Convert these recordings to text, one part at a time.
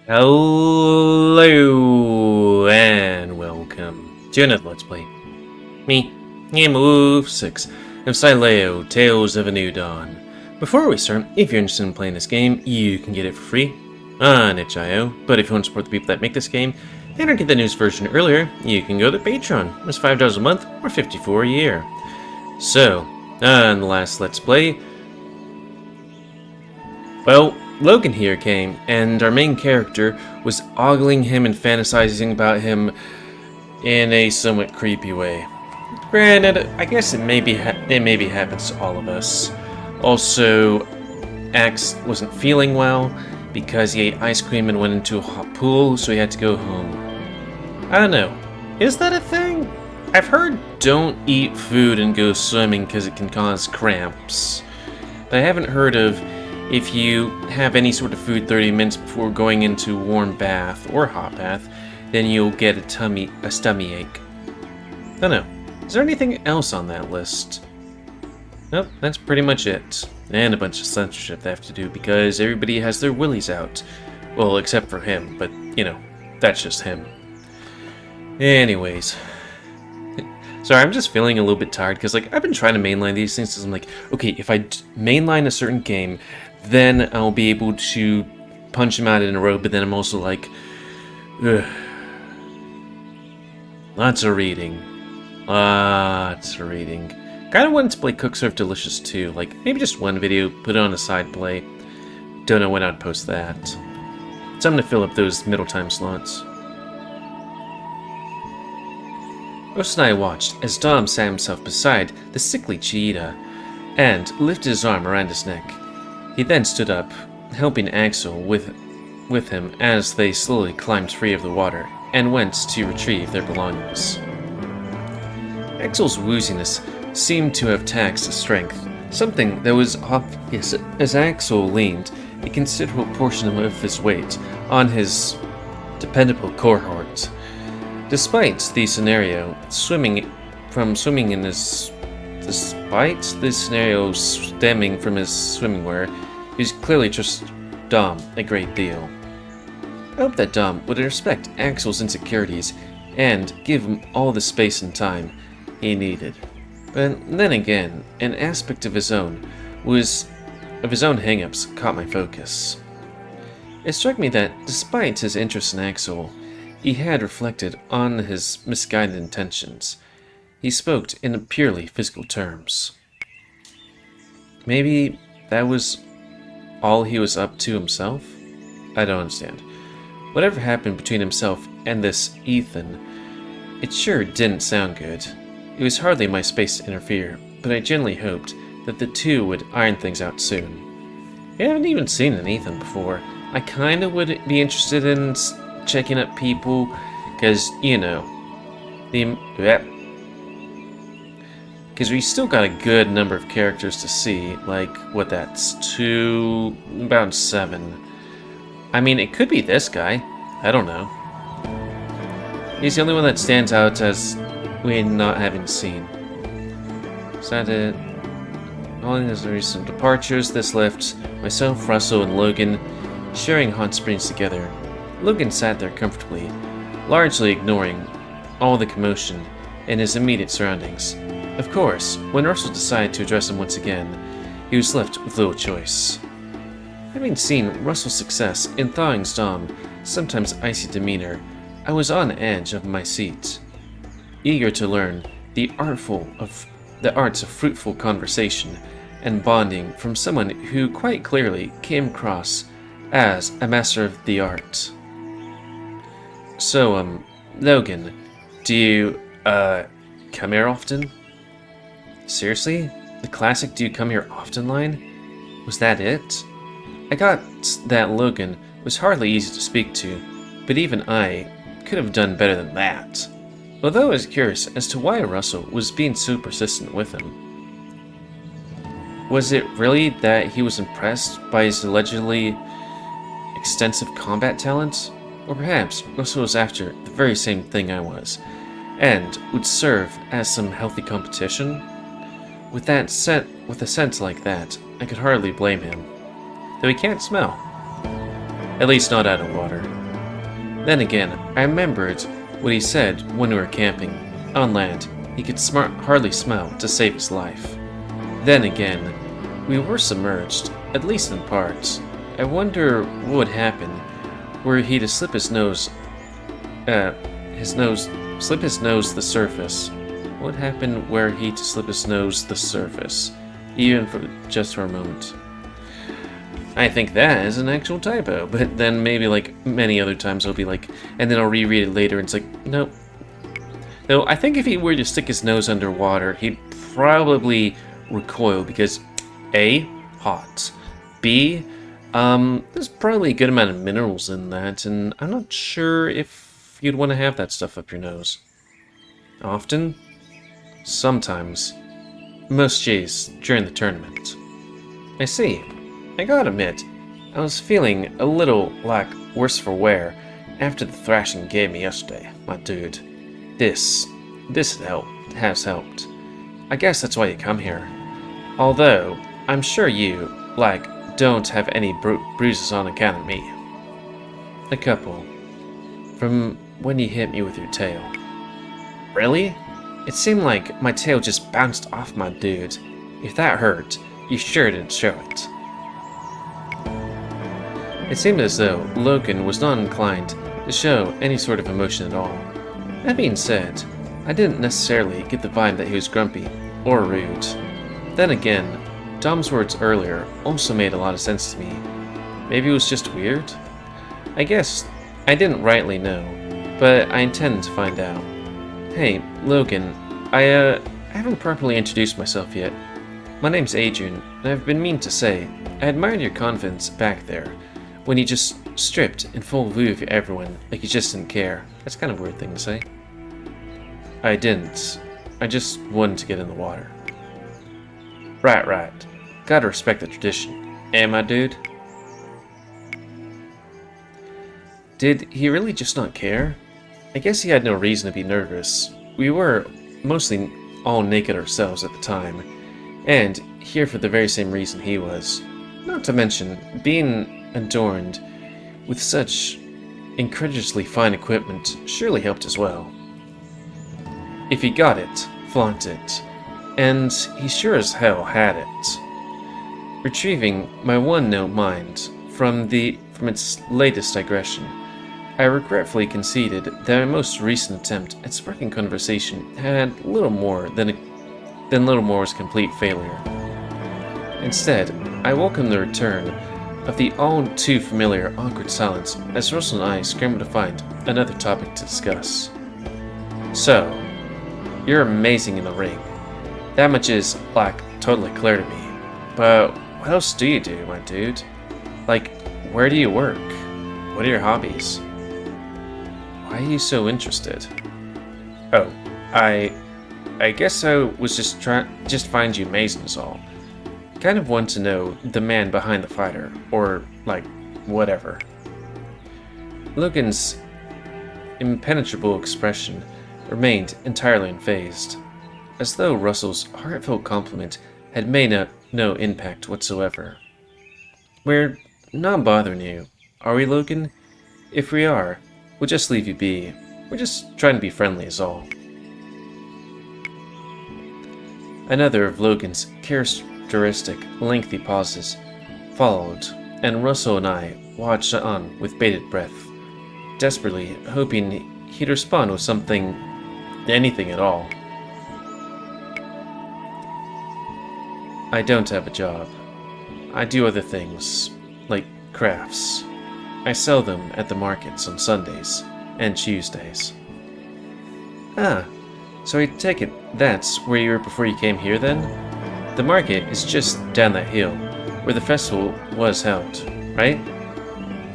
Hello and welcome to another Let's Play. Me, GamerWolfSix of Sileo, Tales of a New Dawn. Before we start, if you're interested in playing this game, you can get it for free on itch.io. But if you want to support the people that make this game and or get the news version earlier, you can go to Patreon. It's $5 a month or $54 a year. So, on the last Let's Play, well, Logan here came, and our main character was ogling him and fantasizing about him in a somewhat creepy way. Granted, I guess it maybe happens to all of us. Also, Axe wasn't feeling well because he ate ice cream and went into a hot pool, so he had to go home. I don't know. Is that a thing? I've heard don't eat food and go swimming because it can cause cramps. But I haven't heard of if you have any sort of food 30 minutes before going into a warm bath or hot bath, then you'll get a tummy ache. I don't know. Is there anything else on that list? Nope, that's pretty much it. And a bunch of censorship they have to do because everybody has their willies out. Well, except for him, but, you know, that's just him. Anyways. Sorry, I'm just feeling a little bit tired because, like, I've been trying to mainline these things because I'm like, okay, if I mainline a certain game, then I'll be able to punch them out in a row, but then I'm also like, ugh. Lots of reading. Lots of reading. Kinda wanted to play Cook Serve Delicious too, like, maybe just one video, put it on a side play. Don't know when I'd post that. Something to fill up those middle time slots. Roast and I watched as Dom sat himself beside the sickly cheetah and lifted his arm around his neck. He then stood up, helping Axel with him as they slowly climbed free of the water and went to retrieve their belongings. Axel's wooziness seemed to have taxed his strength, something that was obvious as Axel leaned a considerable portion of his weight on his dependable cohort. Despite the scenario stemming from his swimming wear, he was clearly just Dom a great deal. I hope that Dom would respect Axel's insecurities and give him all the space and time he needed. But then again, an aspect of his own hang-ups caught my focus. It struck me that despite his interest in Axel, he had reflected on his misguided intentions. He spoke in purely physical terms. Maybe that was all he was up to himself? I don't understand. Whatever happened between himself and this Ethan, it sure didn't sound good. It was hardly my space to interfere, but I genuinely hoped that the two would iron things out soon. I haven't even seen an Ethan before. I kinda would be interested in checking up people, because, you know, because we still got a good number of characters to see, like, what, that's about 7. I mean, it could be this guy, I don't know. He's the only one that stands out as we not having seen. Is that it? Following his recent departures, this left myself, Russell, and Logan sharing hot springs together. Logan sat there comfortably, largely ignoring all the commotion in his immediate surroundings. Of course, when Russell decided to address him once again, he was left with little choice. Having seen Russell's success in thawing Dom's sometimes icy demeanor, I was on edge of my seat, eager to learn the arts of fruitful conversation and bonding from someone who quite clearly came across as a master of the art. So, Logan, do you, come here often? Seriously? The classic "do you come here often" line? Was that it? I got that Logan was hardly easy to speak to, but even I could have done better than that. Although I was curious as to why Russell was being so persistent with him. Was it really that he was impressed by his allegedly extensive combat talents? Or perhaps Russell was after the very same thing I was, and would serve as some healthy competition? With a scent like that, I could hardly blame him. Though he can't smell. At least not out of water. Then again, I remembered what he said when we were camping. On land, he could hardly smell to save his life. Then again, we were submerged, at least in parts. I wonder what would happen were he to slip his nose the surface. What would happen were he to slip his nose the surface, even for just for a moment? I think that is an actual typo, but then maybe like many other times I'll be like, and then I'll reread it later and it's like, nope. Though I think if he were to stick his nose underwater, he'd probably recoil because A, hot, B, there's probably a good amount of minerals in that, and I'm not sure if you'd want to have that stuff up your nose. Often? Sometimes. Most days during the tournament. I see. I gotta admit, I was feeling a little like worse for wear after the thrashing you gave me yesterday, my dude. This has helped. I guess that's why you come here. Although, I'm sure you, don't have any bruises on account of me. A couple. From when you hit me with your tail. Really? It seemed like my tail just bounced off my dude. If that hurt, you sure didn't show it. It seemed as though Logan was not inclined to show any sort of emotion at all. That being said, I didn't necessarily get the vibe that he was grumpy or rude. Then again, Dom's words earlier also made a lot of sense to me. Maybe it was just weird? I guess I didn't rightly know, but I intend to find out. Hey, Logan, I haven't properly introduced myself yet. My name's Adrian, and I've been meaning to say, I admired your confidence back there, when you just stripped in full view of everyone, like you just didn't care. That's kind of a weird thing to say. I didn't. I just wanted to get in the water. Right. Gotta respect the tradition. Eh, my dude? Did he really just not care? I guess he had no reason to be nervous. We were mostly all naked ourselves at the time, and here for the very same reason he was. Not to mention, being adorned with such incredulously fine equipment surely helped as well. If he got it, flaunt it, and he sure as hell had it. Retrieving my one-note mind from its latest digression, I regretfully conceded that my most recent attempt at sparking conversation had little more than Littlemore's complete failure. Instead, I welcomed the return of the all-too-familiar awkward silence as Russell and I scrambled to find another topic to discuss. So, you're amazing in the ring. That much is, totally clear to me. But what else do you do, my dude? Where do you work? What are your hobbies? Why are you so interested? Oh, I guess I was just find you amazing is all. Kind of want to know the man behind the fighter, or, whatever. Logan's impenetrable expression remained entirely unfazed, as though Russell's heartfelt compliment had made no impact whatsoever. We're not bothering you, are we, Logan? If we are, we'll just leave you be. We're just trying to be friendly is all. Another of Logan's characteristic lengthy pauses followed, and Russell and I watched on with bated breath, desperately hoping he'd respond with anything at all. I don't have a job. I do other things, like crafts. I sell them at the markets on Sundays and Tuesdays. Ah, so I take it that's where you were before you came here then? The market is just down that hill, where the festival was held, right?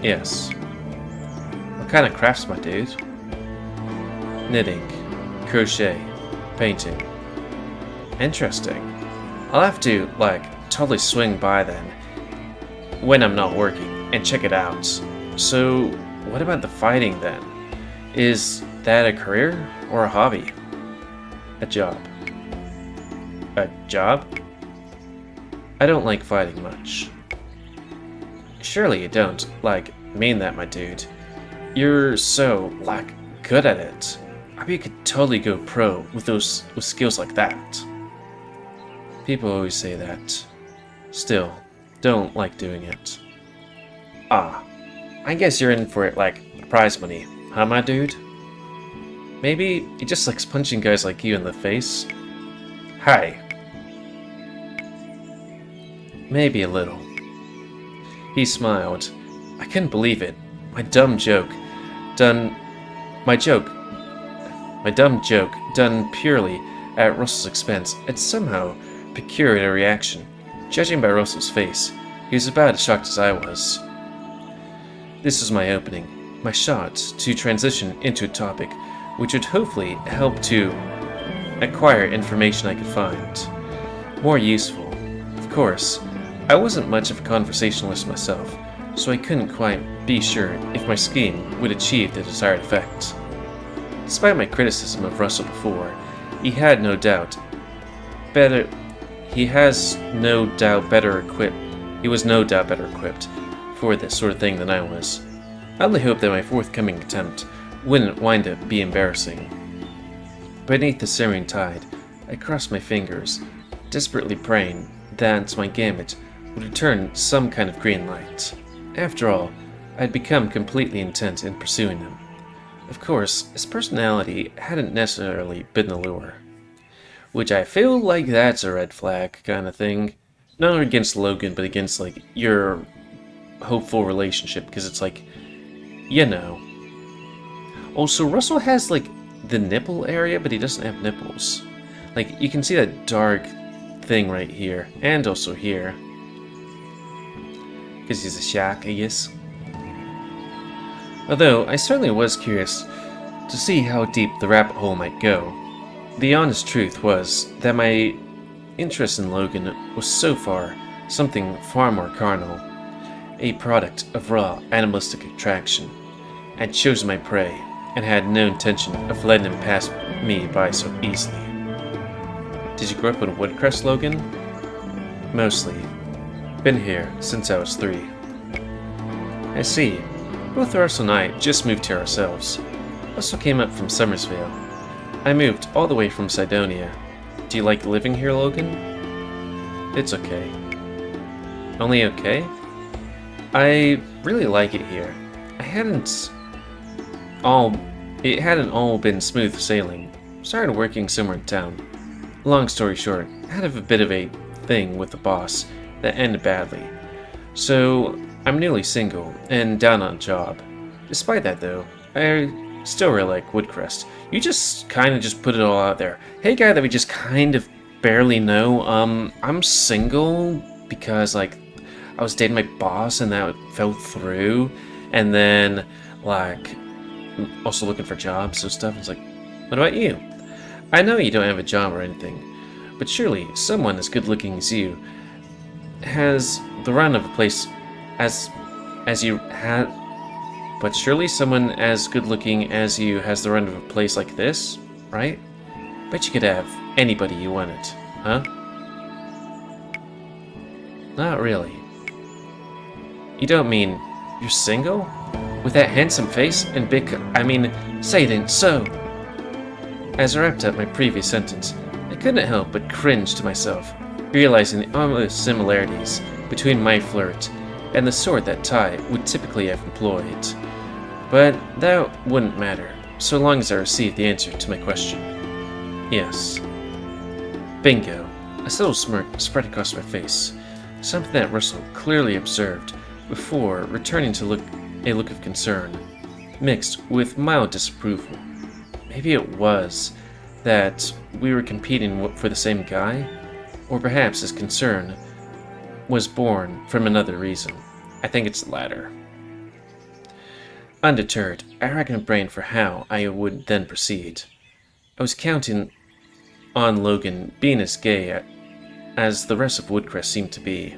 Yes. What kind of crafts, my dude? Knitting, crochet, painting. Interesting. I'll have to, totally swing by then, when I'm not working, and check it out. So, what about the fighting then? Is that a career or a hobby? A job. A job? I don't like fighting much. Surely you don't, mean that, my dude. You're so, like, good at it. I bet you could totally go pro with skills like that. People always say that. Still, don't like doing it. Ah, I guess you're in for it like prize money, huh, my dude? Maybe he just likes punching guys like you in the face? Hi. Maybe a little. He smiled. I couldn't believe it. My dumb joke, done purely at Russell's expense, had somehow procured a reaction. Judging by Russell's face, he was about as shocked as I was. This was my opening, my shot to transition into a topic which would hopefully help to acquire information I could find more useful. Of course, I wasn't much of a conversationalist myself, so I couldn't quite be sure if my scheme would achieve the desired effect. Despite my criticism of Russell before, he was no doubt better equipped for this sort of thing than I was. I only hope that my forthcoming attempt wouldn't wind up being embarrassing. Beneath the serene tide, I crossed my fingers, desperately praying that my gambit would return some kind of green light. After all, I had become completely intent in pursuing him. Of course, his personality hadn't necessarily been the lure. Which I feel like that's a red flag kind of thing. Not against Logan, but against, like, your hopeful relationship, because it's like, you know. Also, Russell has, like, the nipple area, but he doesn't have nipples. Like, you can see that dark thing right here, and also here. Because he's a shark, I guess. Although, I certainly was curious to see how deep the rabbit hole might go. The honest truth was that my interest in Logan was so far something far more carnal, a product of raw animalistic attraction. I'd chosen my prey, and had no intention of letting him pass me by so easily. Did you grow up in Woodcrest, Logan? Mostly. Been here since I was 3. I see. Both Russell and I just moved here ourselves. Russell came up from Summersvale. I moved all the way from Cydonia. Do you like living here, Logan? It's okay. Only okay? I really like it here. It hadn't all been smooth sailing. Started working somewhere in town. Long story short, I had a bit of a thing with the boss that ended badly. So I'm newly single and down on a job. Despite that though, I still really like Woodcrest. You just kind of just put it all out there. Hey guy that we just kind of barely know, I'm single because like I was dating my boss and that fell through, and then like also looking for jobs and stuff. It's like, what about you? I know you don't have a job or anything, but surely someone as good looking as you has the run of a place as you had. But surely someone as good looking as you has the run of a place like this, right? Bet you could have anybody you wanted, huh? Not really. You don't mean you're single? With that handsome face and big... say it ain't so. As I wrapped up my previous sentence, I couldn't help but cringe to myself, realizing the obvious similarities between my flirt and the sort that Ty would typically have employed. But that wouldn't matter, so long as I received the answer to my question. Yes. Bingo. A subtle smirk spread across my face, something that Russell clearly observed before returning to a look of concern, mixed with mild disapproval. Maybe it was that we were competing for the same guy, or perhaps his concern was born from another reason. I think it's the latter. Undeterred, I racked my brain for how I would then proceed. I was counting on Logan being as gay as the rest of Woodcrest seemed to be,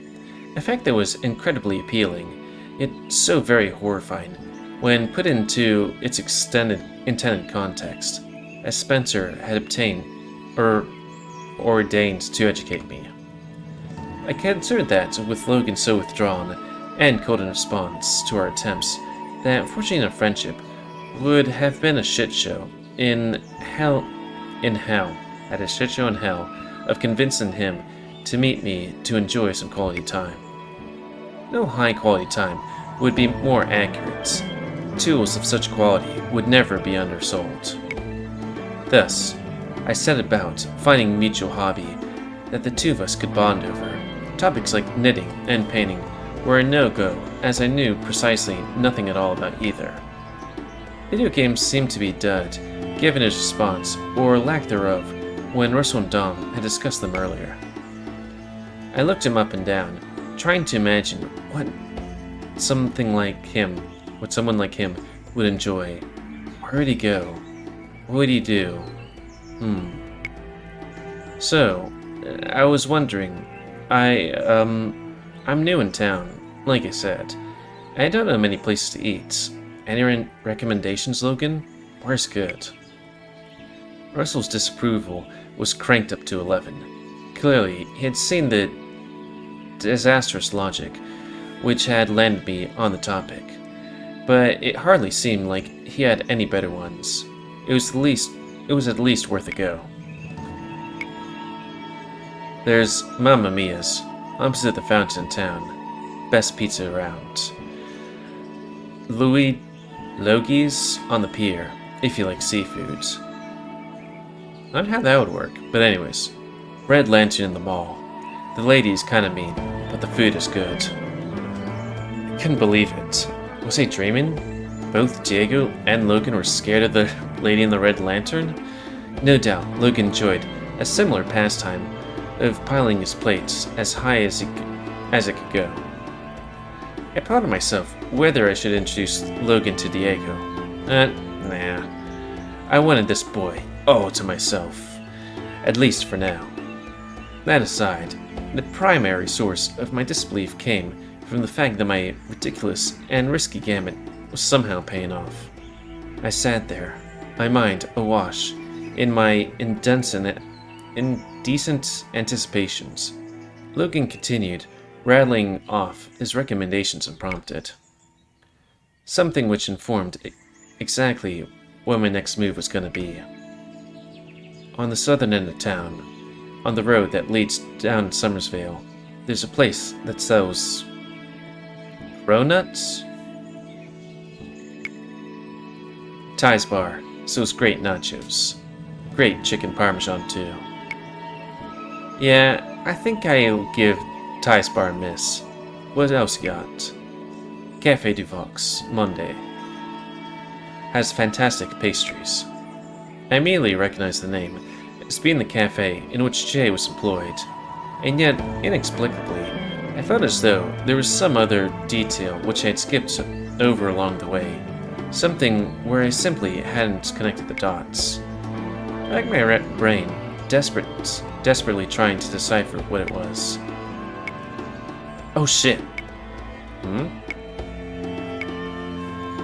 a fact that was incredibly appealing, yet so very horrifying when put into its intended context, as Spencer had obtained or ordained to educate me. I considered that, with Logan so withdrawn and cold in response to our attempts that, forging a friendship, would have been a shit show in hell, at a shit show in hell, of convincing him to meet me to enjoy some quality time. No high quality time would be more accurate. Tools of such quality would never be undersold. Thus, I set about finding a mutual hobby that the two of us could bond over. Topics like knitting and painting were a no-go, as I knew precisely nothing at all about either. Video games seemed to be dud, given his response, or lack thereof, when Russell and Dom had discussed them earlier. I looked him up and down, trying to imagine what someone like him would enjoy. Where would he go? What would he do? So, I was wondering, I'm new in town, like I said. I don't know many places to eat. Any recommendations, Logan? Where's good? Russell's disapproval was cranked up to 11. Clearly, he had seen the disastrous logic which had landed me on the topic, but it hardly seemed like he had any better ones. It was at least worth a go. There's Mamma Mia's, opposite the fountain in town. Best pizza around. Logie's on the pier, if you like seafood. Not how that would work, but anyways. Red Lantern in the mall. The lady's kinda mean, but the food is good. I couldn't believe it. Was I dreaming? Both Diego and Logan were scared of the lady in the Red Lantern? No doubt, Logan enjoyed a similar pastime of piling his plates as high as it could go. I pondered myself whether I should introduce Logan to Diego. Nah. I wanted this boy all to myself, at least for now. That aside, the primary source of my disbelief came from the fact that my ridiculous and risky gambit was somehow paying off. I sat there, my mind awash in my indecent anticipations. Logan continued, rattling off his recommendations unprompted. Something which informed exactly what my next move was going to be. On the southern end of town, on the road that leads down Summersvale, there's a place that sells Reunite? Ty's Bar sells great nachos. Great chicken parmesan too. Yeah, I think I'll give Ty's Bar a miss. What else you got? Café du Vox, Monday. Has fantastic pastries. I immediately recognized the name as being the cafe in which Jay was employed, and yet, inexplicably, I felt as though there was some other detail which I had skipped over along the way, something where I simply hadn't connected the dots. Like my brain, desperately trying to decipher what it was. Oh shit!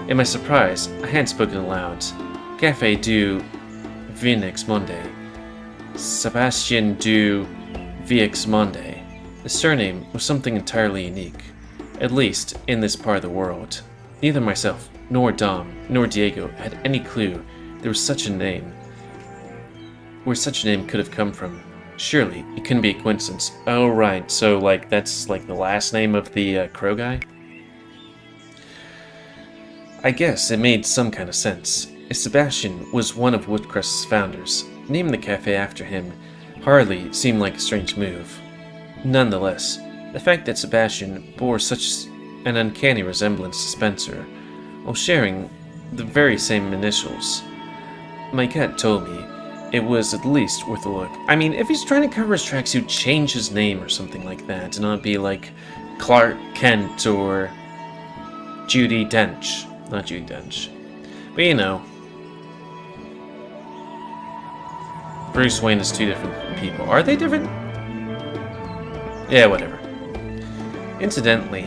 In my surprise, I hadn't spoken aloud. Café du Vienix Monday. Sebastian du Vix Monday. The surname was something entirely unique, at least in this part of the world. Neither myself, nor Dom, nor Diego had any clue there was such a name, where such a name could have come from. Surely, it couldn't be a coincidence. Oh right, so that's the last name of the crow guy? I guess it made some kind of sense. If Sebastian was one of Woodcrest's founders, naming the cafe after him hardly seemed like a strange move. Nonetheless, the fact that Sebastian bore such an uncanny resemblance to Spencer, while sharing the very same initials, my gut told me it was at least worth a look. I mean, if he's trying to cover his tracks, he'd change his name or something like that, and not be like Clark Kent or Judi Dench. Not Judi Dench. But you know, Bruce Wayne is two different people. Are they different? Yeah, whatever. Incidentally,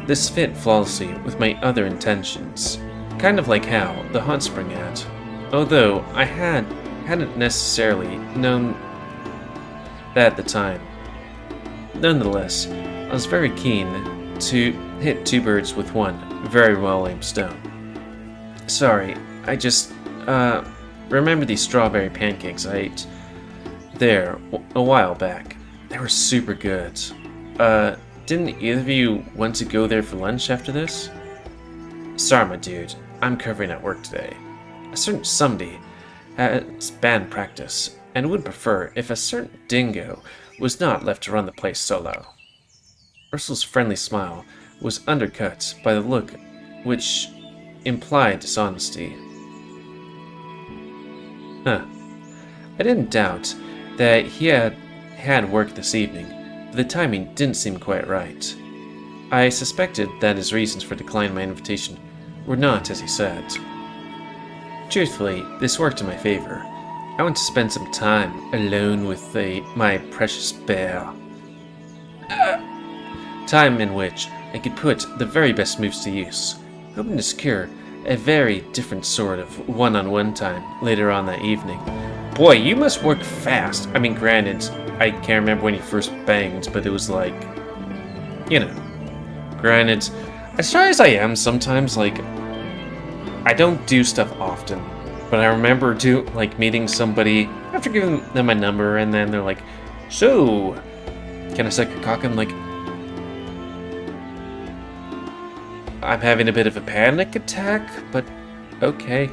this fit flawlessly with my other intentions. Kind of like how the hot spring ad. Although I hadn't necessarily known that at the time. Nonetheless, I was very keen to hit two birds with one very well-aimed stone. Sorry, I just, remember these strawberry pancakes I ate there a while back. They were super good. Didn't either of you want to go there for lunch after this? Sorry, my dude. I'm covering at work today. A certain somebody has band practice, and would prefer if a certain dingo was not left to run the place solo. Russell's friendly smile was undercut by the look which implied dishonesty. Huh. I didn't doubt that he had work this evening, but the timing didn't seem quite right. I suspected that his reasons for declining my invitation were not as he said. Truthfully, this worked in my favor. I want to spend some time alone with my precious bear. Time in which I could put the very best moves to use, hoping to secure a very different sort of one-on-one time later on that evening. Boy, you must work fast. I mean, granted, I can't remember when you first banged, but it was like, you know. Granted, as shy as I am sometimes, like, I don't do stuff often, but I remember meeting somebody after giving them my number, and then they're like, "So, can I suck your cock?" I'm like, I'm having a bit of a panic attack, but okay.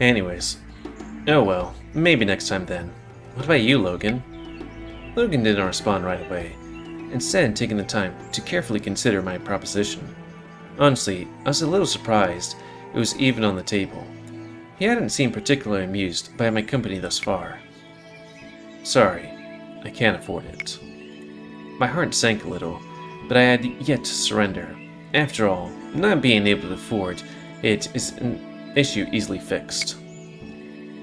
Anyways, oh well, maybe next time then. What about you, Logan? Logan didn't respond right away, instead taking the time to carefully consider my proposition. Honestly, I was a little surprised it was even on the table. He hadn't seemed particularly amused by my company thus far. Sorry, I can't afford it. My heart sank a little, but I had yet to surrender. After all, not being able to afford it is an issue easily fixed.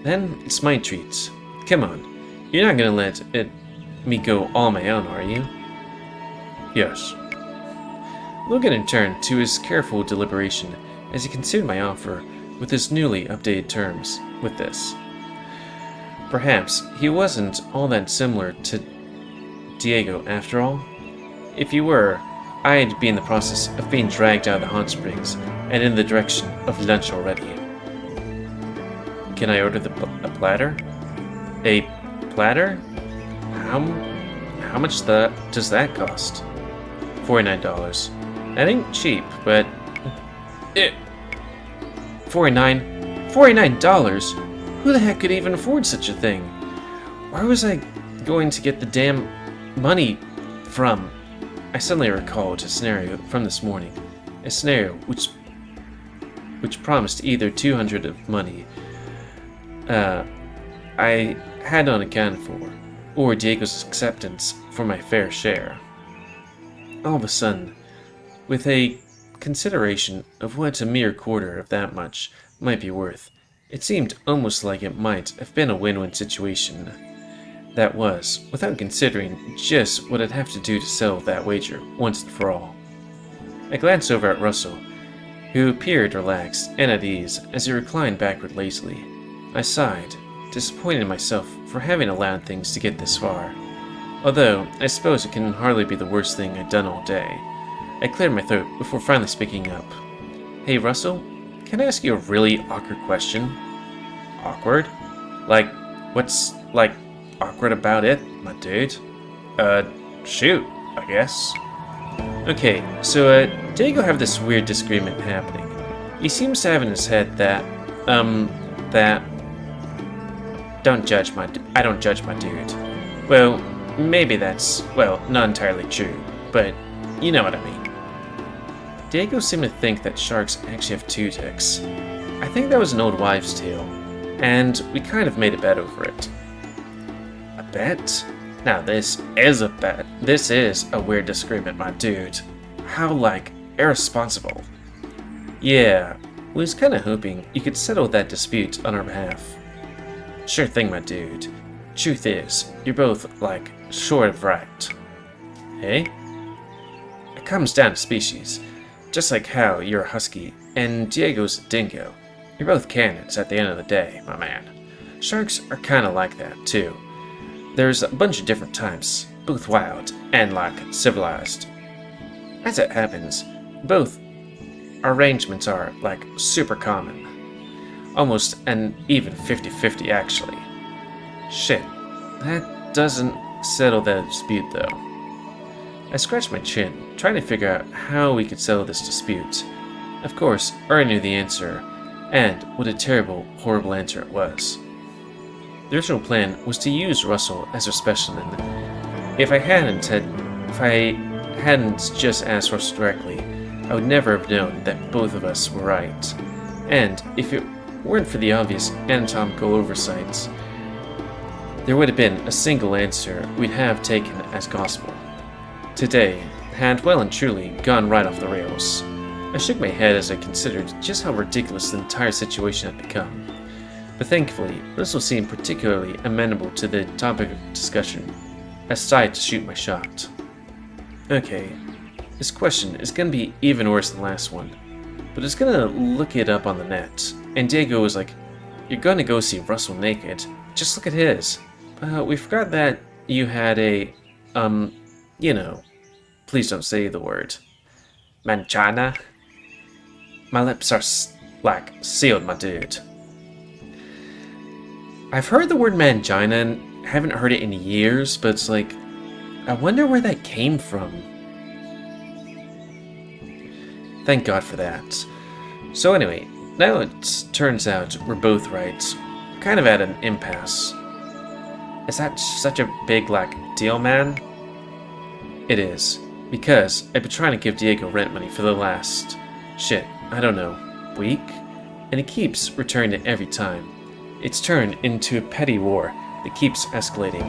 Then it's my treat. Come on, you're not gonna let me go all my own, are you? Yes. Logan returned to his careful deliberation as he considered my offer with his newly updated terms with this. Perhaps he wasn't all that similar to Diego after all. If he were, I'd be in the process of being dragged out of the hot springs and in the direction of lunch already. Can I order a platter? A platter? How much does that cost? $49. That ain't cheap, but $49? Who the heck could even afford such a thing? Where was I going to get the damn money from? I suddenly recalled a scenario from this morning. A scenario which promised either 200 of money I had not accounted for, or Diego's acceptance for my fair share. All of a sudden, with a consideration of what a mere quarter of that much might be worth, it seemed almost like it might have been a win-win situation. That was, without considering just what I'd have to do to settle that wager once and for all. I glanced over at Russell, who appeared relaxed and at ease as he reclined backward lazily. I sighed, disappointed in myself for having allowed things to get this far. Although, I suppose it can hardly be the worst thing I'd done all day. I cleared my throat before finally speaking up. Hey Russell, can I ask you a really awkward question? Awkward? Like, what's, awkward about it, my dude? Shoot, I guess. Okay, so, Diego have this weird disagreement happening. He seems to have in his head that, I don't judge my dude. Well, maybe that's, not entirely true, but you know what I mean. Diego seemed to think that sharks actually have two dicks. I think that was an old wives' tale, and we kind of made a bet over it. A bet? Now this is a bet. This is a weird disagreement, my dude. How, irresponsible. Yeah, we was kinda hoping you could settle that dispute on our behalf. Sure thing, my dude. Truth is, you're both, short of right. Hey? It comes down to species. Just like how you're a husky and Diego's a dingo. You're both candidates at the end of the day, my man. Sharks are kinda like that, too. There's a bunch of different types. both wild and, civilized. As it happens, both arrangements are, super common. Almost an even 50-50, actually. Shit, that doesn't settle the dispute, though. I scratched my chin, trying to figure out how we could settle this dispute. Of course, I already knew the answer, and what a terrible, horrible answer it was. The original plan was to use Russell as our specimen. If I hadn't just asked Russell directly, I would never have known that both of us were right. And if it weren't for the obvious anatomical oversights, there would have been a single answer we'd have taken as gospel. Today had well and truly gone right off the rails. I shook my head as I considered just how ridiculous the entire situation had become. But thankfully, Russell seemed particularly amenable to the topic of discussion. I decided to shoot my shot. Okay, this question is gonna be even worse than the last one, but it's gonna look it up on the net. And Diego was like, "You're gonna go see Russell naked. Just look at his. We forgot that you had a, please don't say the word. Mangina? My lips are, sealed, my dude." I've heard the word mangina and haven't heard it in years, but it's like, I wonder where that came from. Thank God for that. So anyway, now it turns out we're both right. Kind of at an impasse. Is that such a big, deal, man? It is. Because I've been trying to give Diego rent money for the last, I don't know, week? And he keeps returning it every time. It's turned into a petty war that keeps escalating,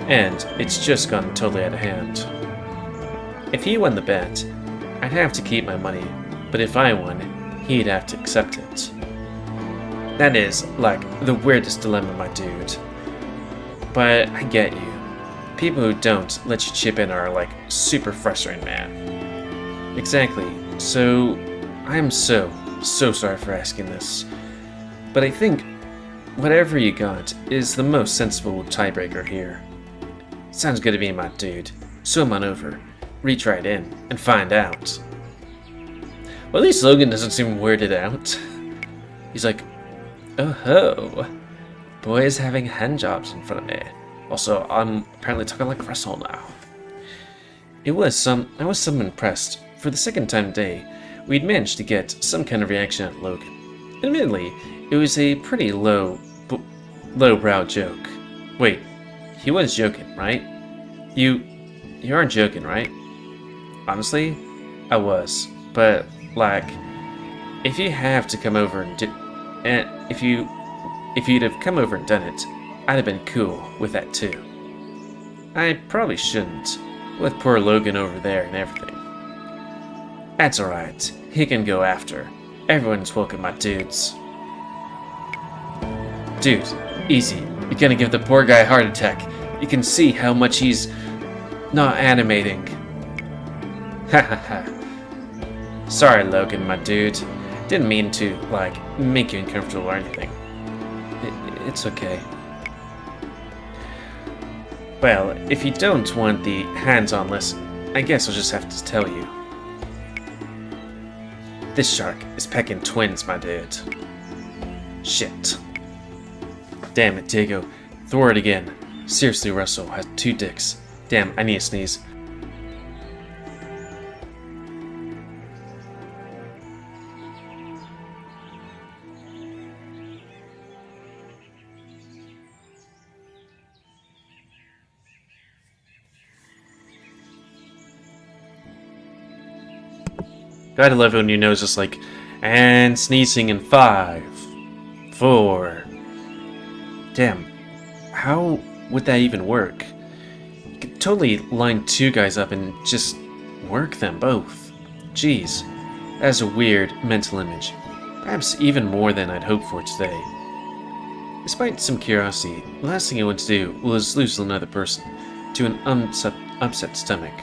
and it's just gone totally out of hand. If he won the bet, I'd have to keep my money, but if I won, he'd have to accept it. That is, the weirdest dilemma, my dude. But I get you. People who don't let you chip in are, super frustrating, man. Exactly. So, I'm so sorry for asking this. But I think whatever you got is the most sensible tiebreaker here. Sounds good to me, my dude. Swim on over, reach right in, and find out. Well, at least Logan doesn't seem weirded out. He's like, "Oh ho, boy is having hand jobs in front of me. Also, I'm apparently talking like Russell now." I was some impressed. For the second time today, we'd managed to get some kind of reaction out of Logan. Admittedly, it was a pretty lowbrow joke. Wait, he was joking, right? You aren't joking, right? Honestly, I was, but if you have to come over and if you'd have come over and done it, I'd have been cool with that too. I probably shouldn't, with poor Logan over there and everything. That's alright, he can go after. Everyone's welcome, my dudes. Dude, easy. You're gonna give the poor guy a heart attack. You can see how much he's not animating. Ha ha ha. Sorry, Logan, my dude. Didn't mean to, make you uncomfortable or anything. It's okay. Well, if you don't want the hands-on lesson, I guess I'll just have to tell you. This shark is pecking twins, my dude. Shit. Damn it, Diego. Throw it again. Seriously, Russell has 2 dicks. Damn, I need a sneeze. Gotta love it when your nose is and sneezing in 5, 4. Damn, how would that even work? You could totally line 2 guys up and just work them both. Jeez, that's a weird mental image. Perhaps even more than I'd hoped for today. Despite some curiosity, the last thing I wanted to do was lose another person to an upset stomach.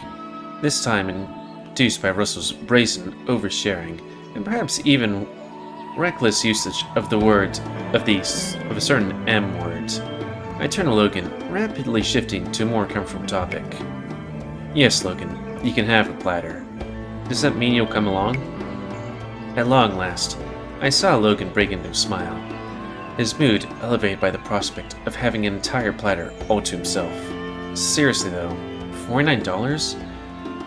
This time induced by Russell's brazen oversharing, and perhaps even reckless usage of the word of a certain M word. I turned to Logan, rapidly shifting to a more comfortable topic. Yes, Logan, you can have a platter. Does that mean you'll come along? At long last, I saw Logan break into a smile, his mood elevated by the prospect of having an entire platter all to himself. Seriously though, $49?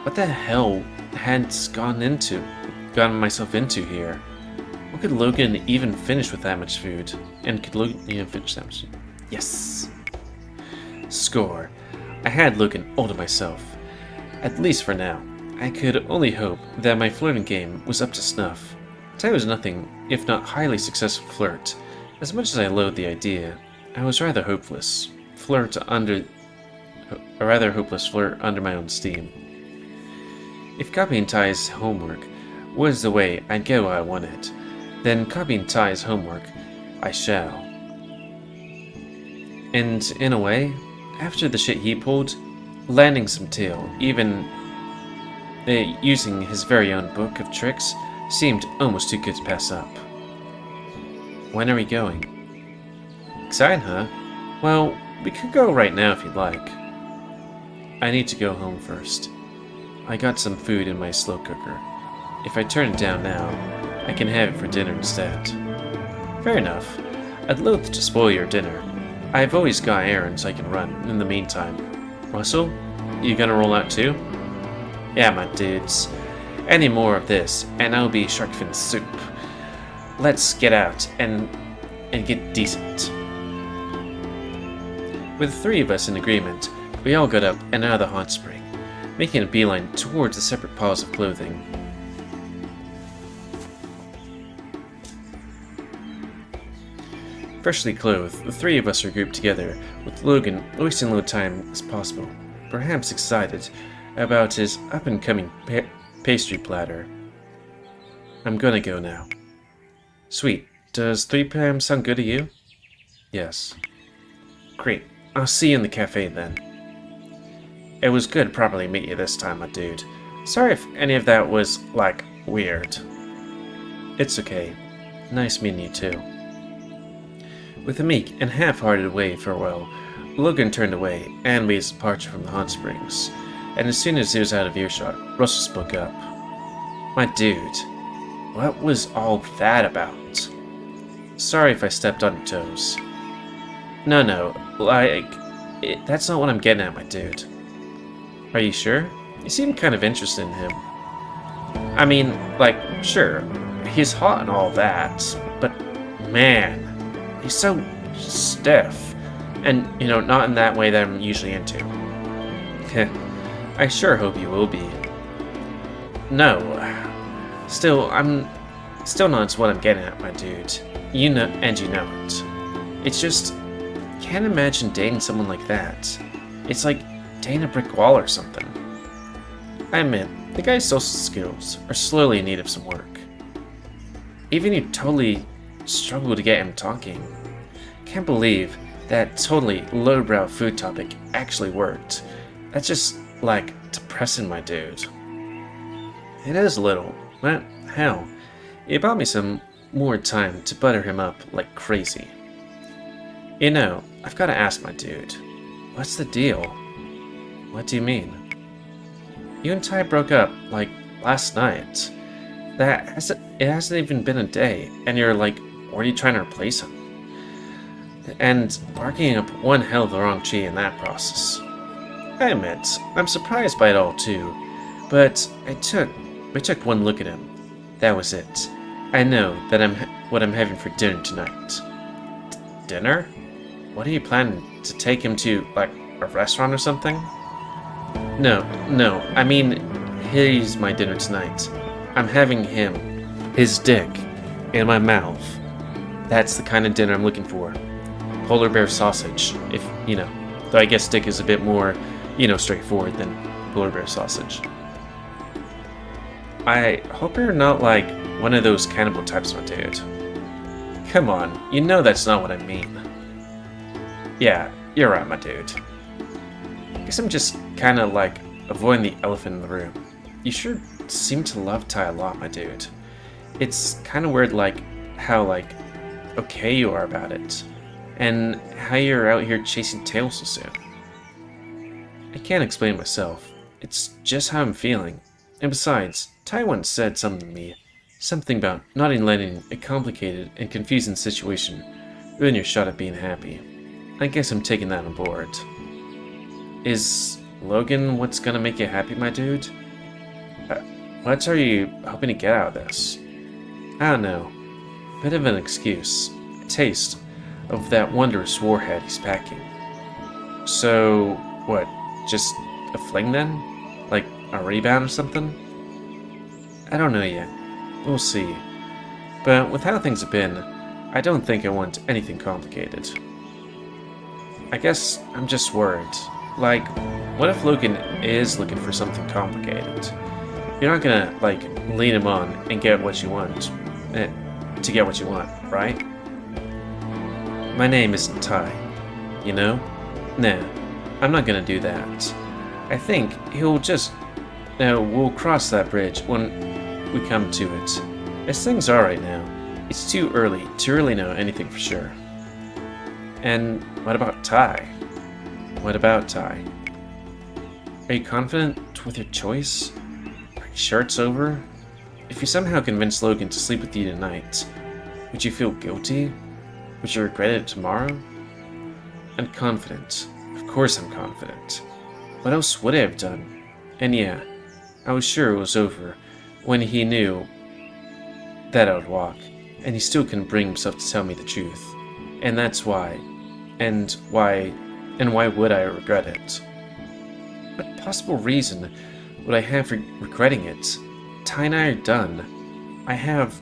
What the hell had gotten myself into here? What could Logan even finish with that much food? And could Logan even finish that much? Yes! Score. I had Logan all to myself. At least for now. I could only hope that my flirting game was up to snuff. Today was nothing if not highly successful flirt. As much as I loathed the idea, I was rather hopeless. A rather hopeless flirt under my own steam. If copying Ty's homework was the way I'd get what I wanted, then copying Ty's homework I shall. And in a way, after the shit he pulled, landing some tail, even using his very own book of tricks, seemed almost too good to pass up. When are we going? Exciting, huh? Well, we could go right now if you'd like. I need to go home first. I got some food in my slow cooker. If I turn it down now, I can have it for dinner instead. Fair enough. I'd loathe to spoil your dinner. I've always got errands I can run in the meantime. Russell, you gonna roll out too? Yeah, my dudes. Any more of this, and I'll be shark fin soup. Let's get out and get decent. With the three of us in agreement, we all got up and out of the hot spring, making a beeline towards the separate piles of clothing. Freshly clothed, the three of us are grouped together, with Logan wasting little time as possible, perhaps excited about his up-and-coming pastry platter. I'm gonna go now. Sweet. Does 3 p.m. sound good to you? Yes. Great. I'll see you in the cafe then. It was good to properly meet you this time, my dude. Sorry if any of that was, like, weird. It's okay. Nice meeting you too. With a meek and half-hearted wave farewell, Logan turned away and made his departure from the hot springs, and as soon as he was out of earshot, Russell spoke up. My dude, what was all that about? Sorry if I stepped on your toes. No, that's not what I'm getting at, my dude. Are you sure? You seem kind of interested in him. I mean, like, sure, he's hot and all that, but man, he's so stiff. And, you know, not in that way that I'm usually into. I sure hope you will be. No. Still, I'm still not what I'm getting at, my dude. You know, and you know it. It's just, can't imagine dating someone like that. It's like dating a brick wall or something. I admit, the guy's social skills are slowly in need of some work. Even you totally struggle to get him talking. Can't believe that totally lowbrow food topic actually worked. That's just, like, depressing, my dude. It is a little, but hell, it bought me some more time to butter him up like crazy. You know, I've got to ask, my dude, what's the deal? What do you mean? You and Ty broke up, like, last night. It hasn't even been a day, and you're, like, already trying to replace him. And barking up one hell of the wrong tree in that process. I admit, I'm surprised by it all too, but I took one look at him. That was it. I know that what I'm having for dinner tonight. Dinner? What are you planning to take him to, like, a restaurant or something? No, I mean, he's my dinner tonight. I'm having his dick, in my mouth. That's the kind of dinner I'm looking for. Polar bear sausage, if, you know. Though I guess dick is a bit more, you know, straightforward than polar bear sausage. I hope you're not, like, one of those cannibal types, my dude. Come on, you know that's not what I mean. Yeah, you're right, my dude. Guess I'm just kinda, like, avoiding the elephant in the room. You sure seem to love Ty a lot, my dude. It's kinda weird, like, how, like, okay you are about it. And how you're out here chasing tails so soon. I can't explain myself. It's just how I'm feeling. And besides, Ty once said something to me. Something about not letting a complicated and confusing situation ruin your shot at being happy. I guess I'm taking that on board. Is Logan what's gonna make you happy, my dude? What are you hoping to get out of this? I don't know. Bit of an excuse. A taste of that wondrous warhead he's packing. So, what, just a fling then? Like a rebound or something? I don't know yet. We'll see. But with how things have been, I don't think I want anything complicated. I guess I'm just worried. Like, what if Logan is looking for something complicated? You're not gonna, like, lead him on and get what you want. To get what you want, right? My name isn't Ty, you know? Nah, I'm not gonna do that. I think he'll just... we'll cross that bridge when we come to it. As things are right now, it's too early to really know anything for sure. And what about Ty? What about Ty? Are you confident with your choice? Are you sure it's over? If you somehow convince Logan to sleep with you tonight, would you feel guilty? Would you regret it tomorrow? I'm confident. Of course I'm confident. What else would I have done? And yeah, I was sure it was over when he knew that I would walk, and he still couldn't bring himself to tell me the truth. And that's why. And why would I regret it? What possible reason would I have for regretting it? Ty and I are done. I have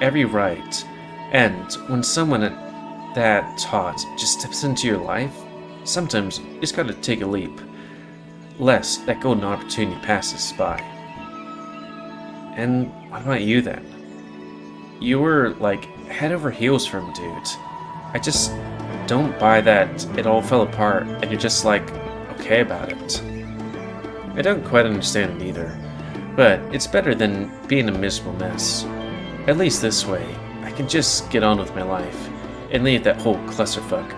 every right. And when someone that hot just steps into your life, sometimes you just gotta take a leap, lest that golden opportunity passes by. And what about you then? You were like head over heels for him, dude. I just don't buy that it all fell apart and you're just like okay about it. I don't quite understand it either, but it's better than being a miserable mess. At least this way, I can just get on with my life and leave that whole clusterfuck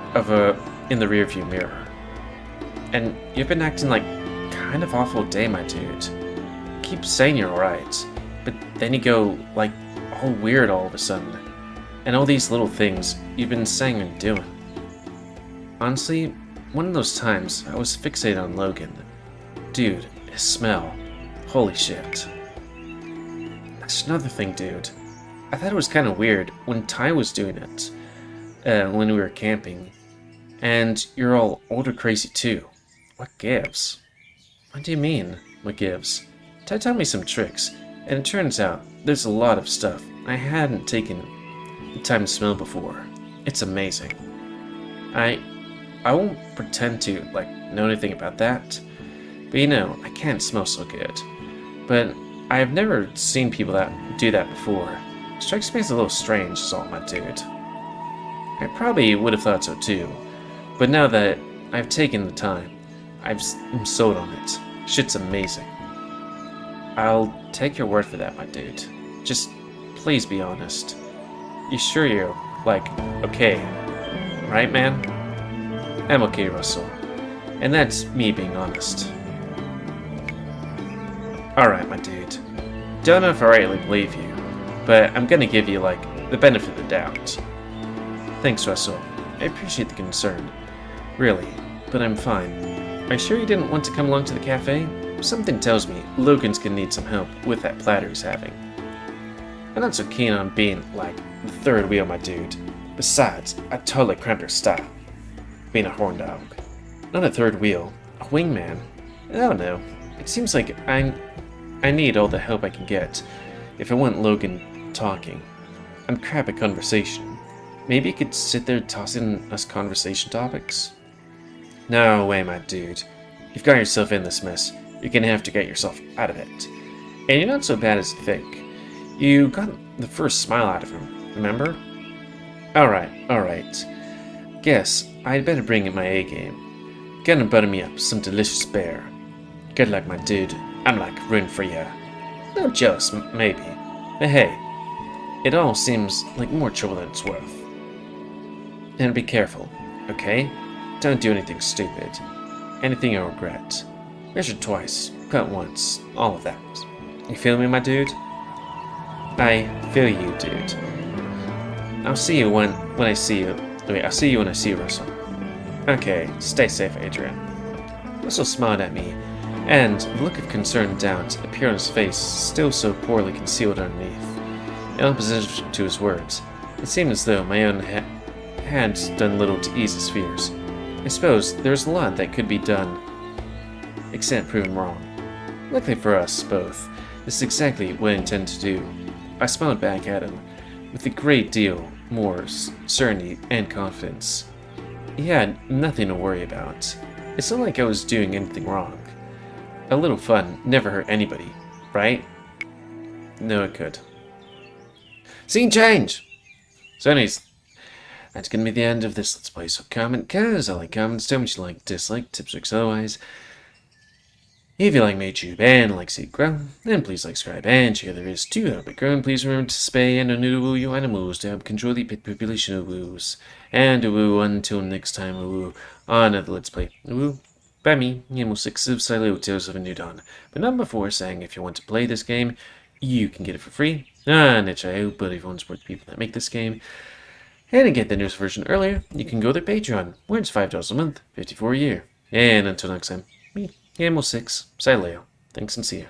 in the rearview mirror. And you've been acting like kind of awful day, my dude. Keep saying you're alright, but then you go like all weird all of a sudden. And all these little things you've been saying and doing. Honestly, one of those times I was fixated on Logan. Dude, his smell. Holy shit. That's another thing, dude. I thought it was kind of weird when Ty was doing it, when we were camping. And you're all older crazy too. What gives? What do you mean, what gives? Ty taught me some tricks, and it turns out there's a lot of stuff I hadn't taken the time to smell before. It's amazing. I won't pretend to, like, know anything about that, but you know, I can't smell so good. But I have never seen people that do that before. Strikes me as a little strange, is all, my dude. I probably would have thought so too, but now that I've taken the time, I'm sold on it. Shit's amazing. I'll take your word for that, my dude. Just please be honest. You sure you're, like, okay, right, man? I'm okay, Russell. And that's me being honest. Alright, my dude. Don't know if I rightly believe you, but I'm gonna give you, like, the benefit of the doubt. Thanks, Russell. I appreciate the concern. Really, but I'm fine. Are you sure you didn't want to come along to the cafe? Something tells me Logan's gonna need some help with that platter he's having. I'm not so keen on being, like, the third wheel, my dude. Besides, I totally cramped her style. Being a horn dog. Not a third wheel. A wingman. I don't know. It seems like I need all the help I can get if I want Logan talking. I'm crap at conversation. Maybe you could sit there tossing us conversation topics? No way, my dude. You've got yourself in this mess. You're gonna have to get yourself out of it. And you're not so bad as you think. You got the first smile out of him, remember? Alright. Guess I'd better bring in my A game. Gonna butter me up some delicious bear. Good luck, my dude. I'm like rooting for ya. No jealous, maybe. But hey, it all seems like more trouble than it's worth. And be careful, okay? Don't do anything stupid. Anything you'll regret. Measured twice, cut once, all of that. You feel me, my dude? I feel you, dude. I'll see you when I see you. Wait, I'll see you when I see you, Russell. Okay, stay safe, Adrian. Russell smiled at me, and the look of concern and doubt appeared on his face, still so poorly concealed underneath. In opposition to his words, it seemed as though my own had done little to ease his fears. I suppose there was a lot that could be done, except prove him wrong. Luckily for us both, this is exactly what I intend to do. I smiled back at him, with a great deal more certainty and confidence. He had nothing to worry about. It's not like I was doing anything wrong. A little fun never hurt anybody, right? No, it could. Scene change! So anyways, that's gonna be the end of this Let's Play. So comment, cause I like comments, tell me what you like, dislike, tips, tricks, otherwise. If you like my YouTube and like to see it grow, then please like, subscribe, and share the videos to help it grow. And please remember to spay and neuter woo your animals to help control the pet population of woos. And a woo until next time, a woo on another Let's Play. A woo by me, GamerWolfSix of Sileo Tales of a New Dawn. But not before saying if you want to play this game, you can get it for free on itch.io, but if you want to support the people that make this game and get the newest version earlier, you can go to their Patreon, where it's $5 a month, $54 a year. And until next time, me, GamerWolfSix, Sileo. Thanks and see ya.